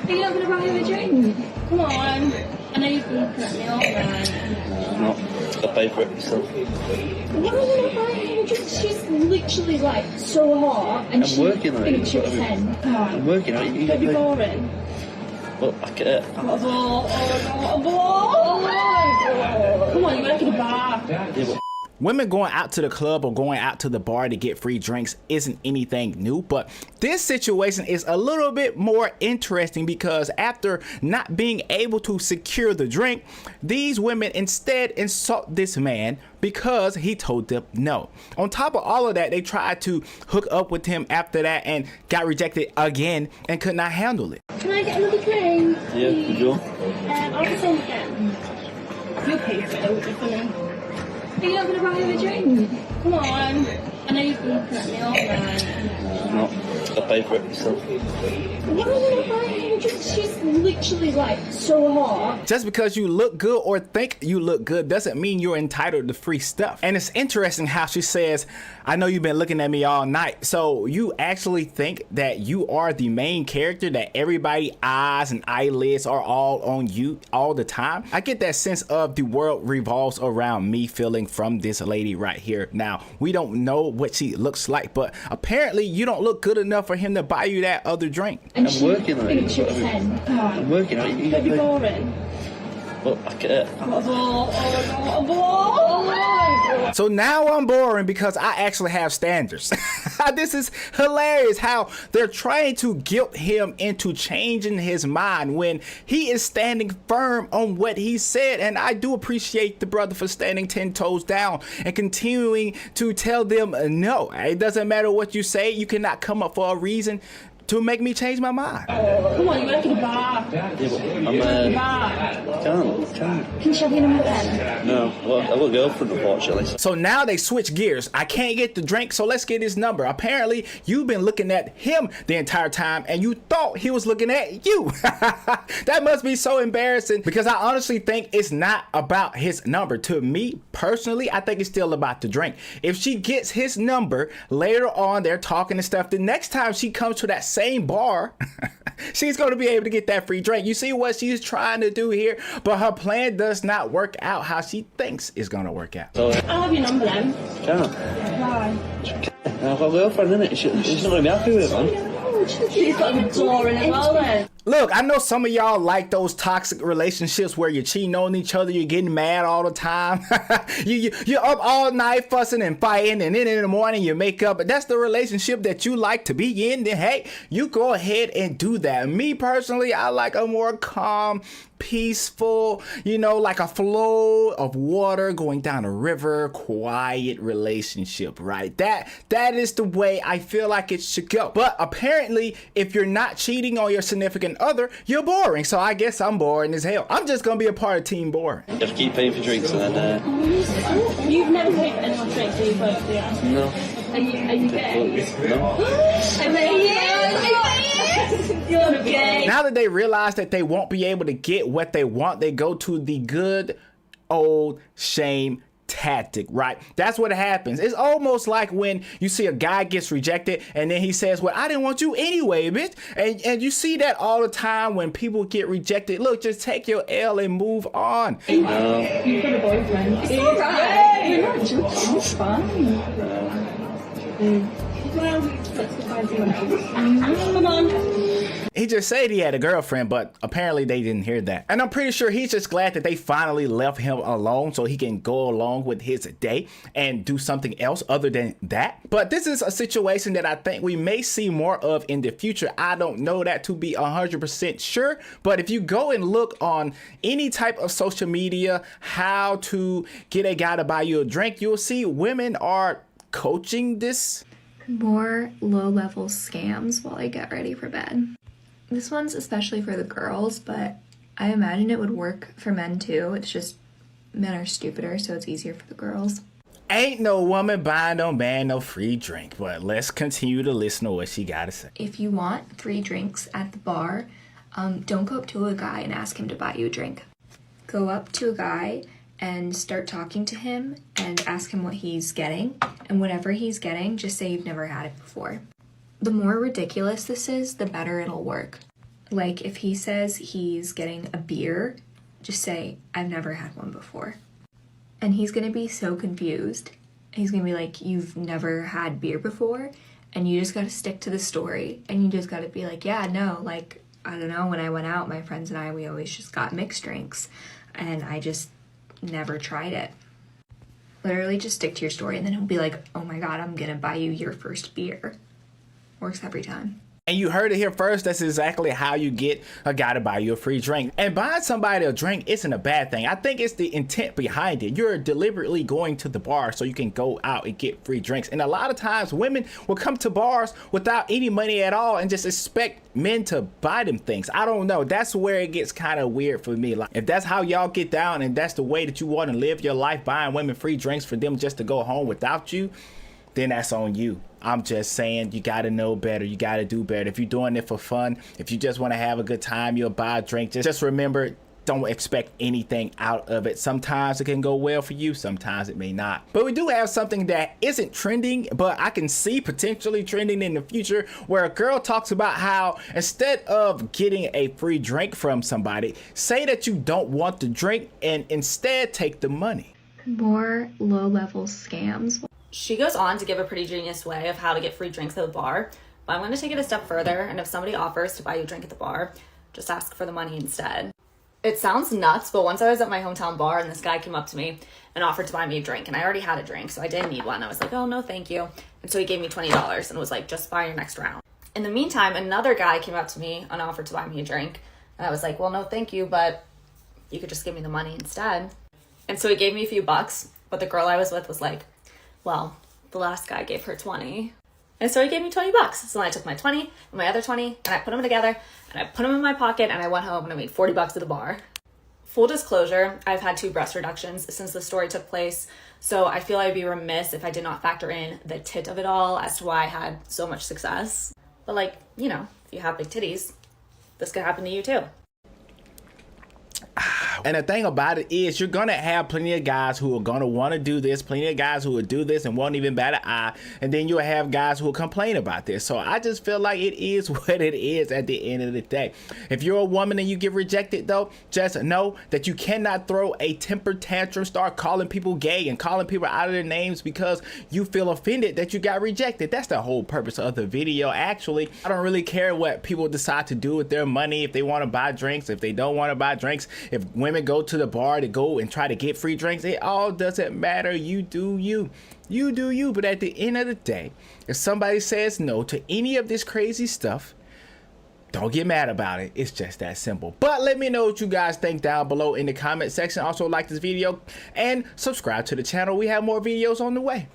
Are you not going to buy him a drink? Come on. I know you've been looking at me all night. I'm not. I'll pay for it myself. What are you going to buy him a drink? She's literally like so hot and I'm working on it. thinks you're 10. Come on. I'm working on it. Don't be boring. Well, I can't. What a ball. Oh, a ball. Come on, you're working a bar. Yeah, but Women going out to the club or going out to the bar to get free drinks isn't anything new, but this situation is a little bit more interesting because after not being able to secure the drink, these women instead insult this man because he told them no. On top of all of that, they tried to hook up with him after that and got rejected again and could not handle it. Can I get another drink? yeah, would you? I'll get some again. You'll pay for it, don't you, funny? Are you not going to buy him a drink? Come on. I know you've been looking at me all night. I'm not. I'll pay for it myself. What are you going to buy him a drink? She's literally like so hot. Just because you look good or think you look good doesn't mean you're entitled to free stuff. And it's interesting how she says, I know you've been looking at me all night. So you actually think that you are the main character, that everybody's eyes and eyelids are all on you all the time? I get that sense of the world revolves around me feeling from this lady right here. Now, we don't know what she looks like, but apparently you don't look good enough for him to buy you that other drink. And I'm she working on it. thinks you're 10. Come on. I'm working on it. Don't be boring. Well, I can't. What a ball. What a ball. So now I'm boring because I actually have standards. This is hilarious how they're trying to guilt him into changing his mind when he is standing firm on what he said. And I do appreciate the brother for standing 10 toes down and continuing to tell them no. It doesn't matter what you say. You cannot come up for a reason to make me change my mind. Come on, you're working a bar. Yeah, but Working a bar. can't. Can you shove your number then? No, well, I've got a girlfriend, unfortunately. So now they switch gears. I can't get the drink, so let's get his number. Apparently, you've been looking at him the entire time and you thought he was looking at you. That must be so embarrassing because I honestly think it's not about his number. To me, personally, I think it's still about the drink. If she gets his number, later on they're talking and stuff, the next time she comes to that same bar, she's going to be able to get that free drink. You see what she's trying to do here, but her plan does not work out how she thinks it's going to work out. So, I'll have your number then. can't. Why? I've got a girlfriend, innit? She's not going to be happy with it, man. She's got a door in as well then. Look, I know some of y'all like those toxic relationships where you're cheating on each other, you're getting mad all the time. You're up all night fussing and fighting, and then in the morning you make up. But that's the relationship that you like to be in, then hey, you go ahead and do that. Me personally, I like a more calm, peaceful, like a flow of water going down a river, quiet relationship, right? That is the way I feel like it should go. But apparently, if you're not cheating on your significant other, you're boring. So I guess I'm boring as hell. I'm just gonna be a part of Team Boring. You have to keep paying for drinks and then, You've never paid for anyone's drink, so you both do that. no. Are you gay? No. I bet he is. You're gay. Now that they realize that they won't be able to get what they want, they go to the good old shame tactic, right? That's what happens. It's almost like when you see a guy gets rejected and then he says, well, I didn't want you anyway, bitch. And you see that all the time when people get rejected. Look, just take your L and move on. No. You've got a boyfriend. It's alright. You're not joking. It's fine. Well, let's go find someone else. Come on. He just said he had a girlfriend, but apparently they didn't hear that. And I'm pretty sure he's just glad that they finally left him alone so he can go along with his day and do something else other than that. But this is a situation that I think we may see more of in the future. I don't know that to be 100% sure, but if you go and look on any type of social media, how to get a guy to buy you a drink, you'll see women are coaching this. More low-level scams while I get ready for bed. This one's especially for the girls, but I imagine it would work for men too. It's just men are stupider, so it's easier for the girls. Ain't no woman buying no man no free drink, but let's continue to listen to what she gotta say. If you want free drinks at the bar, don't go up to a guy and ask him to buy you a drink. Go up to a guy and start talking to him and ask him what he's getting, and whatever he's getting, just say you've never had it before. The more ridiculous this is, the better it'll work. Like, if he says he's getting a beer, just say, I've never had one before. And he's gonna be so confused. He's gonna be like, you've never had beer before? And you just gotta stick to the story. And you just gotta be like, yeah, no, like, I don't know, when I went out, my friends and I, we always just got mixed drinks. And I just never tried it. Literally just stick to your story, and then he'll be like, oh my God, I'm gonna buy you your first beer. Works every time. And you heard it here first. That's exactly how you get a guy to buy you a free drink. And buying somebody a drink isn't a bad thing. I think it's the intent behind it. You're deliberately going to the bar so you can go out and get free drinks. And a lot of times women will come to bars without any money at all and just expect men to buy them things. I don't know. That's where it gets kind of weird for me. Like, if that's how y'all get down and that's the way that you want to live your life, buying women free drinks for them just to go home without you, then that's on you. I'm just saying, you got to know better. You got to do better. If you're doing it for fun, if you just want to have a good time, you'll buy a drink. Just remember, don't expect anything out of it. Sometimes it can go well for you, sometimes it may not. But we do have something that isn't trending, but I can see potentially trending in the future, where a girl talks about how instead of getting a free drink from somebody, say that you don't want the drink and instead take the money. More low-level scams. She goes on to give a pretty genius way of how to get free drinks at the bar, but I'm going to take it a step further, and if somebody offers to buy you a drink at the bar, just ask for the money instead. It sounds nuts, but once I was at my hometown bar and this guy came up to me and offered to buy me a drink, and I already had a drink, so I didn't need one. I was like, oh, no, thank you. And so he gave me $20 and was like, just buy your next round. In the meantime, another guy came up to me and offered to buy me a drink, and I was like, well, no, thank you, but you could just give me the money instead. And so he gave me a few bucks, but the girl I was with was like, well, the last guy gave her 20. And so he gave me $20. So then I took my 20 and my other 20 and I put them together and I put them in my pocket and I went home and I made $40 at the bar. Full disclosure, I've had 2 breast reductions since the story took place. So I feel I'd be remiss if I did not factor in the tit of it all as to why I had so much success. But like, you know, if you have big titties, this could happen to you too. And the thing about it is, you're gonna have plenty of guys who are gonna want to do this, plenty of guys who will do this and won't even bat an eye, and then you'll have guys who will complain about this. So I just feel like it is what it is at the end of the day. If you're a woman and you get rejected though, just know that you cannot throw a temper tantrum, start calling people gay and calling people out of their names because you feel offended that you got rejected. That's the whole purpose of the video. Actually, I don't really care what people decide to do with their money, if they want to buy drinks, if they don't want to buy drinks, if women go to the bar to go and try to get free drinks. It all doesn't matter. You do you. You do you. But at the end of the day, if somebody says no to any of this crazy stuff, don't get mad about it. It's just that simple. But let me know what you guys think down below in the comment section. Also, like this video and subscribe to the channel. We have more videos on the way.